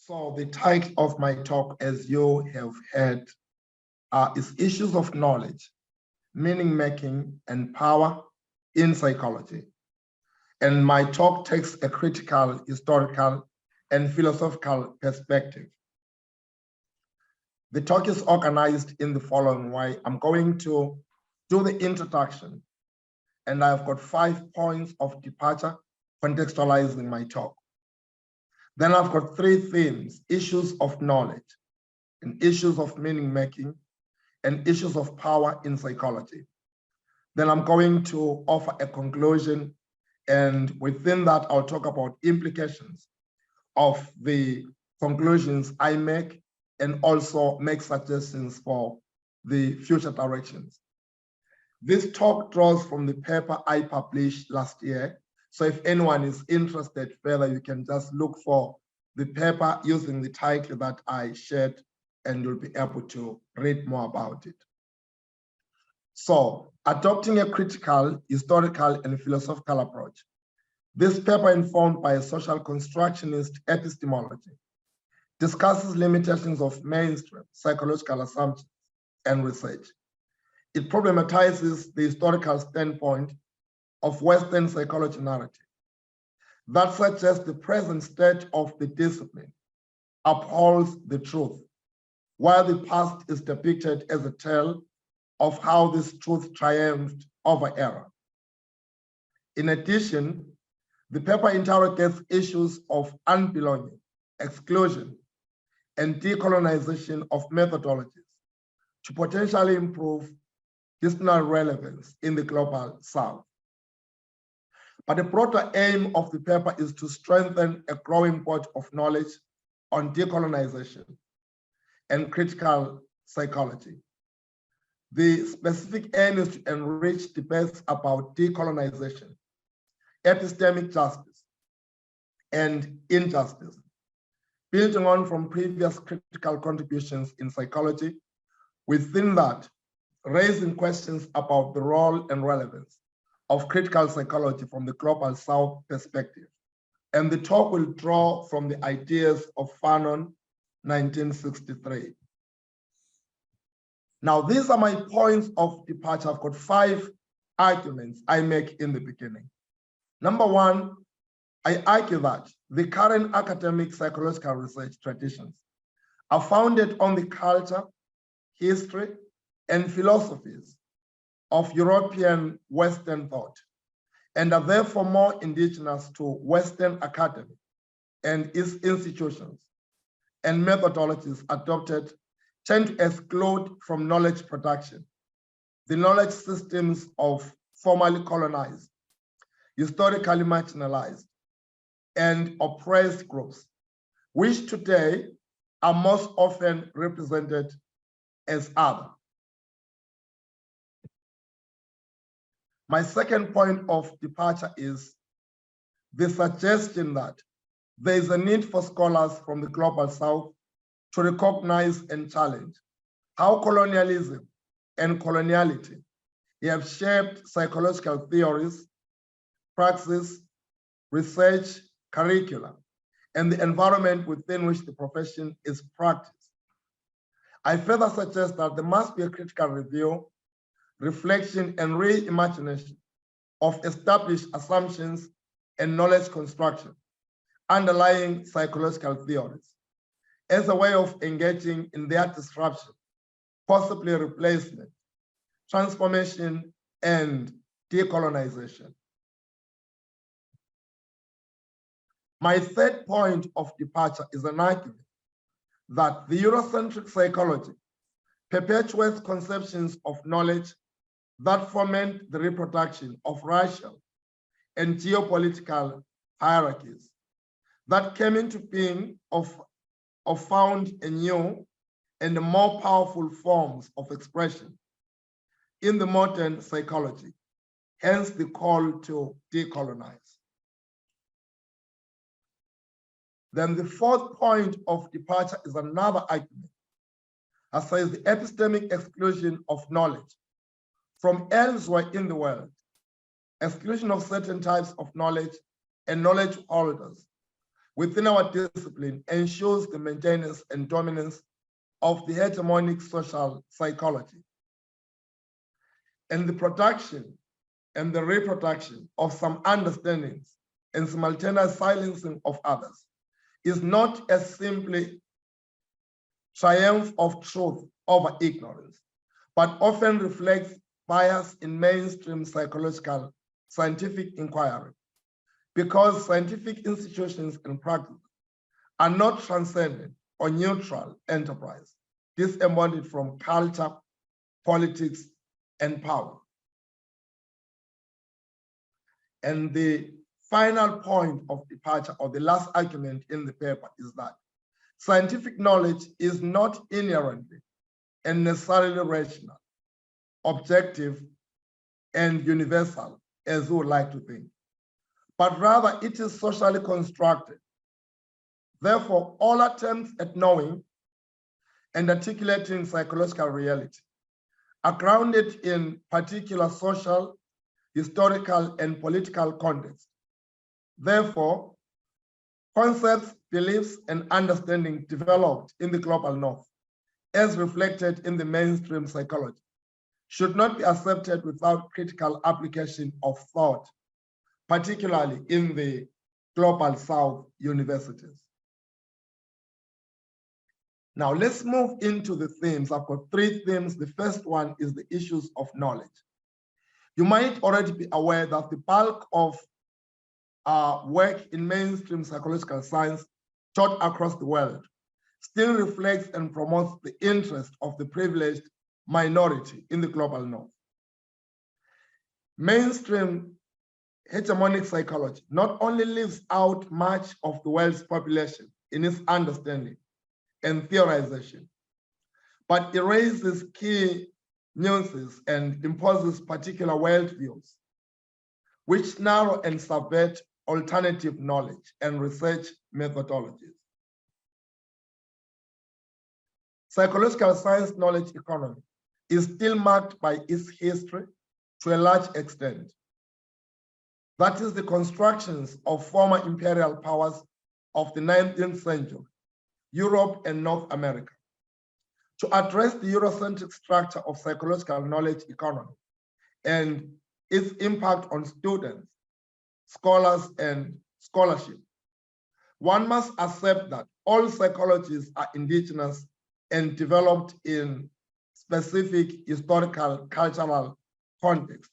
So the title of my talk, as you have heard, is Issues of Knowledge, Meaning Making and Power in Psychology. And my talk takes a critical, historical, and philosophical perspective. The talk is organized in the following way. I'm going to do the introduction, and I've got 5 points of departure contextualizing my talk. Then I've got 3 themes: issues of knowledge, and issues of meaning making, and issues of power in psychology. Then I'm going to offer a conclusion, and within that, I'll talk about implications of the conclusions I make, and also make suggestions for the future directions. This talk draws from the paper I published last year. So if anyone is interested further, you can just look for the paper using the title that I shared, and you'll be able to read more about it. So, adopting a critical, historical, and philosophical approach. This paper, informed by a social constructionist epistemology, discusses limitations of mainstream psychological assumptions and research. It problematizes the historical standpoint of Western psychology narrative that suggests the present state of the discipline upholds the truth, while the past is depicted as a tale of how this truth triumphed over error. In addition, the paper interrogates issues of unbelonging, exclusion, and decolonization of methodologies to potentially improve historical relevance in the global South. But the broader aim of the paper is to strengthen a growing body of knowledge on decolonization and critical psychology. The specific aim is to enrich debates about decolonization, epistemic justice, and injustice, building on from previous critical contributions in psychology. Within that, raising questions about the role and relevance of critical psychology from the global South perspective. And the talk will draw from the ideas of Fanon, 1963. Now, these are my points of departure. I've got 5 arguments I make in the beginning. Number 1, I argue that the current academic psychological research traditions are founded on the culture, history, and philosophies of European Western thought, and are therefore more indigenous to Western academy and its institutions, and methodologies adopted tend to exclude from knowledge production the knowledge systems of formerly colonized, historically marginalized, and oppressed groups, which today are most often represented as other. My second point of departure is the suggestion that there is a need for scholars from the global South to recognize and challenge how colonialism and coloniality have shaped psychological theories, praxis, research, curricula, and the environment within which the profession is practiced. I further suggest that there must be a critical review, reflection, and reimagination of established assumptions and knowledge construction underlying psychological theories as a way of engaging in their disruption, possibly replacement, transformation, and decolonization. My third point of departure is an argument that the Eurocentric psychology perpetuates conceptions of knowledge that foment the reproduction of racial and geopolitical hierarchies that came into being of found a new and more powerful forms of expression in the modern psychology, hence the call to decolonize. Then the fourth point of departure is another argument that says the epistemic exclusion of knowledge from elsewhere in the world, exclusion of certain types of knowledge and knowledge holders within our discipline ensures the maintenance and dominance of the hegemonic social psychology and the production and the reproduction of some understandings and simultaneous silencing of others is not as simply triumph of truth over ignorance, but often reflects bias in mainstream psychological scientific inquiry, because scientific institutions and practices are not transcendent or neutral enterprise, disembodied from culture, politics, and power. And the final point of departure, or the last argument in the paper, is that scientific knowledge is not inherently and necessarily rational, objective, and universal, as we would like to think, but rather it is socially constructed. Therefore, all attempts at knowing and articulating psychological reality are grounded in particular social, historical, and political context. Therefore, concepts, beliefs, and understanding developed in the global north, as reflected in the mainstream psychology, should not be accepted without critical application of thought, particularly in the global south universities. Now let's move into the themes. I've got 3 themes. The first one is the issues of knowledge. You might already be aware that the bulk of work in mainstream psychological science taught across the world still reflects and promotes the interest of the privileged minority in the global north. Mainstream hegemonic psychology not only leaves out much of the world's population in its understanding and theorization, but erases key nuances and imposes particular worldviews, which narrow and subvert alternative knowledge and research methodologies. Psychological science knowledge economy is still marked by its history to a large extent. That is the constructions of former imperial powers of the 19th century, Europe and North America, to address the Eurocentric structure of psychological knowledge economy and its impact on students, scholars, and scholarship. One must accept that all psychologies are indigenous and developed in specific historical, cultural context.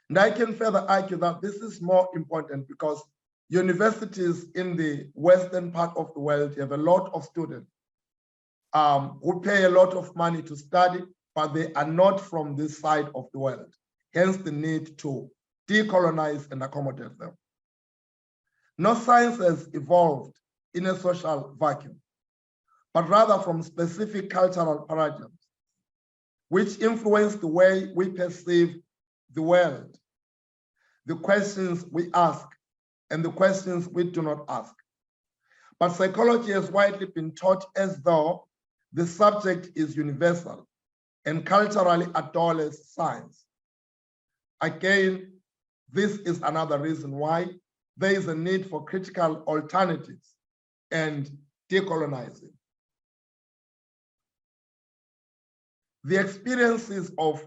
And I can further argue that this is more important because universities in the western part of the world have a lot of students who pay a lot of money to study, but they are not from this side of the world. Hence the need to decolonize and accommodate them. No science has evolved in a social vacuum, but rather from specific cultural paradigms, which influence the way we perceive the world, the questions we ask, and the questions we do not ask. But psychology has widely been taught as though the subject is universal and culturally adores science. Again, this is another reason why there is a need for critical alternatives and decolonizing. The experiences of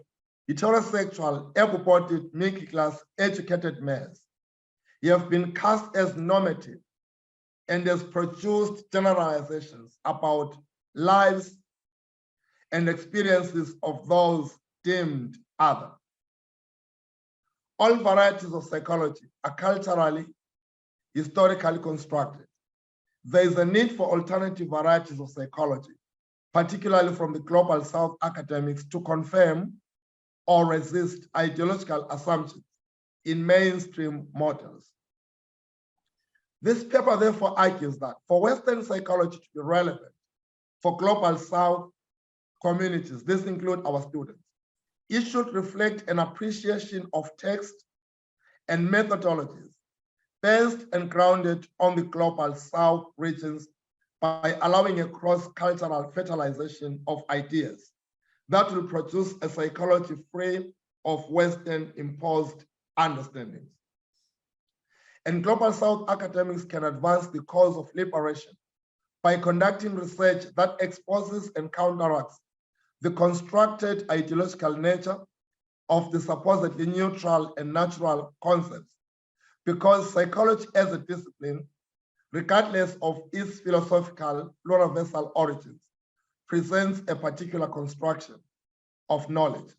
heterosexual, able-bodied, middle-class, educated males have been cast as normative and has produced generalizations about lives and experiences of those deemed other. All varieties of psychology are culturally, historically constructed. There is a need for alternative varieties of psychology, particularly from the global South academics, to confirm or resist ideological assumptions in mainstream models. This paper therefore argues that for Western psychology to be relevant for global South communities, this includes our students, it should reflect an appreciation of text and methodologies based and grounded on the global South regions by allowing a cross-cultural fertilization of ideas that will produce a psychology free of Western imposed understandings. And Global South academics can advance the cause of liberation by conducting research that exposes and counteracts the constructed ideological nature of the supposedly neutral and natural concepts, because psychology as a discipline, regardless of its philosophical pluriversal origins, presents a particular construction of knowledge.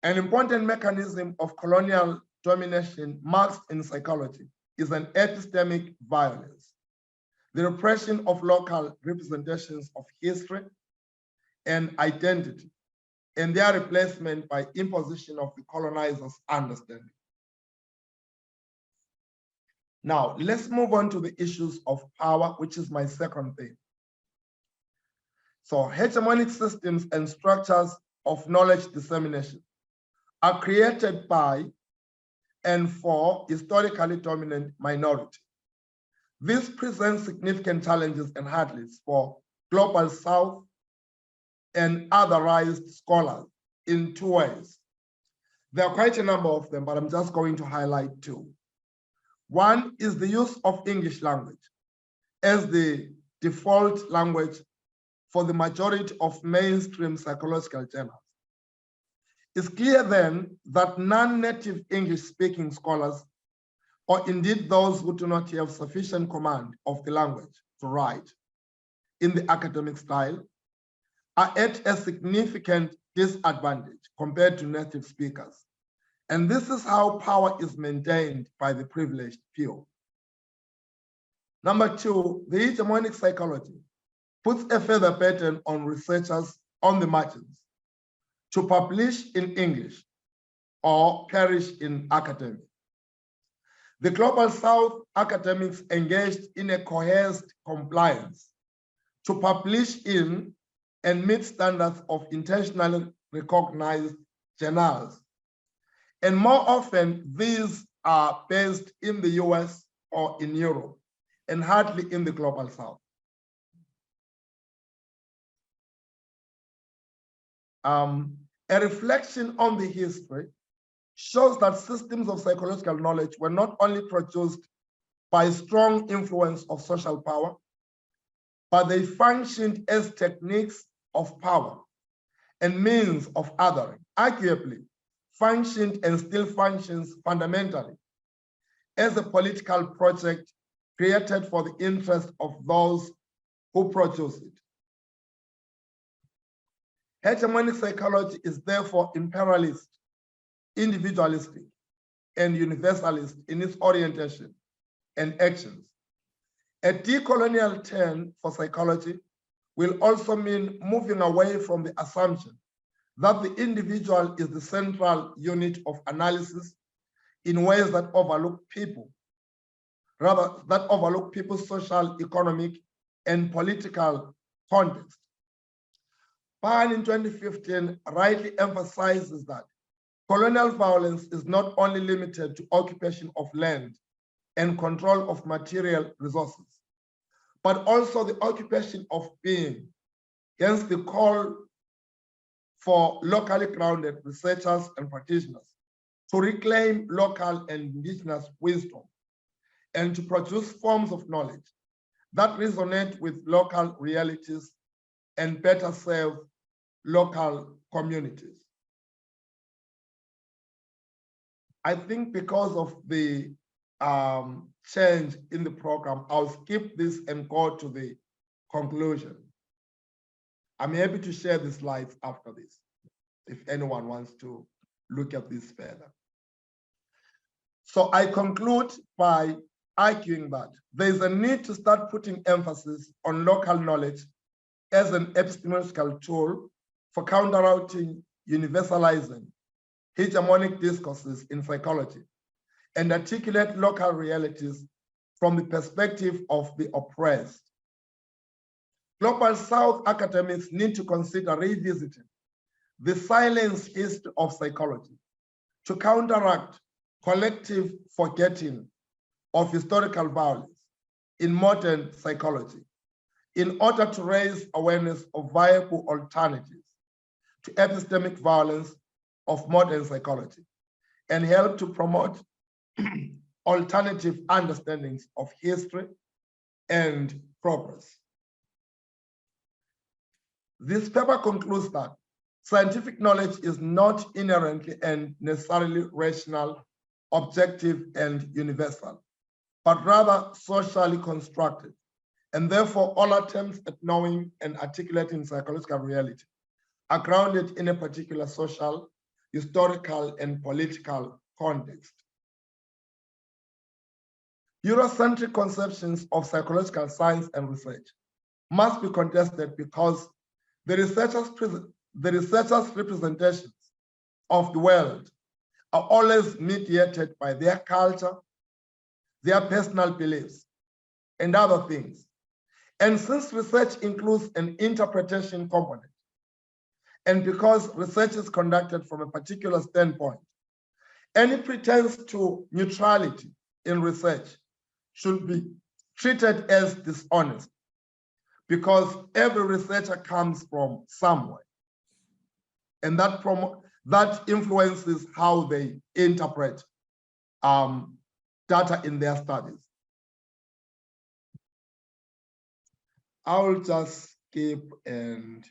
An important mechanism of colonial domination masked in psychology is an epistemic violence, the repression of local representations of history and identity, and their replacement by imposition of the colonizer's understanding. Now, let's move on to the issues of power, which is my second theme. So, hegemonic systems and structures of knowledge dissemination are created by and for historically dominant minority. This presents significant challenges and hurdles for Global South and otherized scholars in two ways. There are quite a number of them, but I'm just going to highlight two. One is the use of English language as the default language for the majority of mainstream psychological journals. It's clear then that non-native English-speaking scholars, or indeed those who do not have sufficient command of the language to write in the academic style, are at a significant disadvantage compared to native speakers. And this is how power is maintained by the privileged few. Number two, the hegemonic psychology puts a further burden on researchers on the margins to publish in English or perish in academia. The Global South academics engaged in a coerced compliance to publish in and meet standards of intentionally recognized journals. And more often, these are based in the US or in Europe, and hardly in the Global South. A reflection on the history shows that systems of psychological knowledge were not only produced by strong influence of social power, but they functioned as techniques of power and means of othering, arguably functioned and still functions fundamentally as a political project created for the interest of those who produce it. Hegemonic psychology is therefore imperialist, individualistic, and universalist in its orientation and actions. A decolonial turn for psychology will also mean moving away from the assumption that the individual is the central unit of analysis in ways that overlook people, rather that overlook people's social, economic, and political context. Pan in 2015 rightly emphasizes that colonial violence is not only limited to occupation of land and control of material resources, but also the occupation of being. Hence the call for locally grounded researchers and practitioners to reclaim local and indigenous wisdom and to produce forms of knowledge that resonate with local realities and better serve local communities. I think because of the change in the program, I'll skip this and go to the conclusion. I'm happy to share the slides after this, if anyone wants to look at this further. So I conclude by arguing that there's a need to start putting emphasis on local knowledge as an epistemological tool for counteracting universalizing hegemonic discourses in psychology and articulate local realities from the perspective of the oppressed. Global South academics need to consider revisiting the silence history of psychology to counteract collective forgetting of historical violence in modern psychology in order to raise awareness of viable alternatives to epistemic violence of modern psychology and help to promote alternative understandings of history and progress. This paper concludes that scientific knowledge is not inherently and necessarily rational, objective, and universal, but rather socially constructed, and therefore all attempts at knowing and articulating psychological reality are grounded in a particular social, historical, and political context. Eurocentric conceptions of psychological science and research must be contested because the researchers' representations of the world are always mediated by their culture, their personal beliefs, and other things. And since research includes an interpretation component, and because research is conducted from a particular standpoint, any pretense to neutrality in research should be treated as dishonest, because every researcher comes from somewhere, and that influences how they interpret data in their studies. I'll just skip and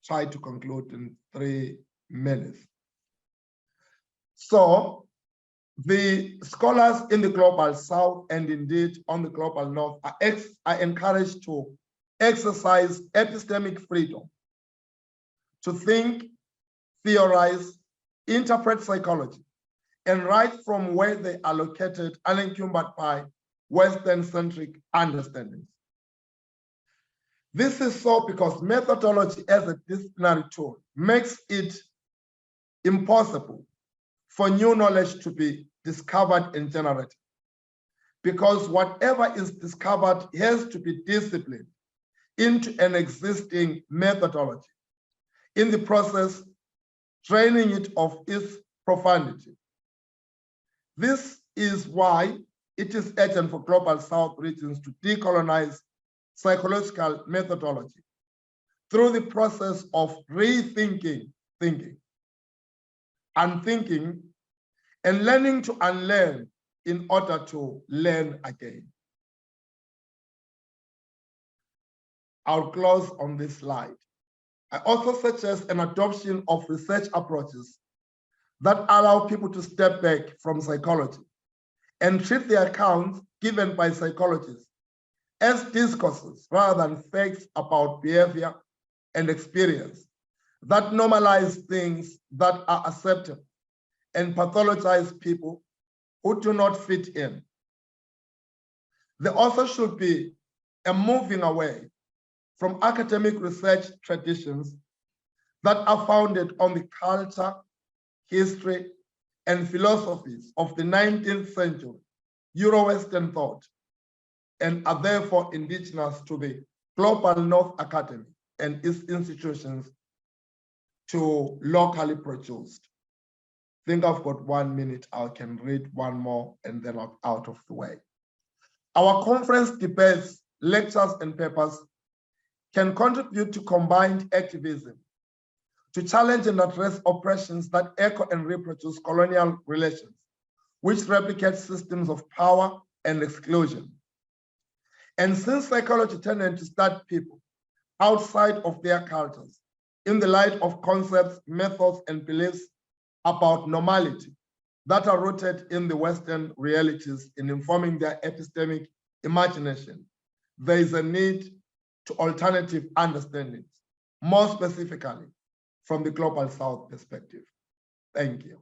try to conclude in 3 minutes. So the scholars in the Global South and indeed on the Global North are encouraged to exercise epistemic freedom to think, theorize, interpret psychology, and write from where they are located unencumbered by Western-centric understandings. This is so because methodology as a disciplinary tool makes it impossible for new knowledge to be discovered and generated, because whatever is discovered has to be disciplined into an existing methodology, in the process draining it of its profundity. This is why it is urgent for Global South regions to decolonize psychological methodology through the process of rethinking thinking, unthinking, and learning to unlearn in order to learn again. I'll close on this slide. I also suggest an adoption of research approaches that allow people to step back from psychology and treat the accounts given by psychologists as discourses rather than facts about behavior and experience that normalize things that are acceptable and pathologize people who do not fit in. There also should be a moving away from academic research traditions that are founded on the culture, history, and philosophies of the 19th century Euro-Western thought, and are therefore indigenous to the Global North Academy and its institutions to locally produced. I think I've got 1 minute. I can read one more and then I'm out of the way. Our conference debates, lectures, and papers can contribute to combined activism to challenge and address oppressions that echo and reproduce colonial relations, which replicate systems of power and exclusion. And since psychology tended to study people outside of their cultures in the light of concepts, methods, and beliefs about normality that are rooted in the Western realities in informing their epistemic imagination, there is a need to alternative understandings, more specifically from the Global South perspective. Thank you.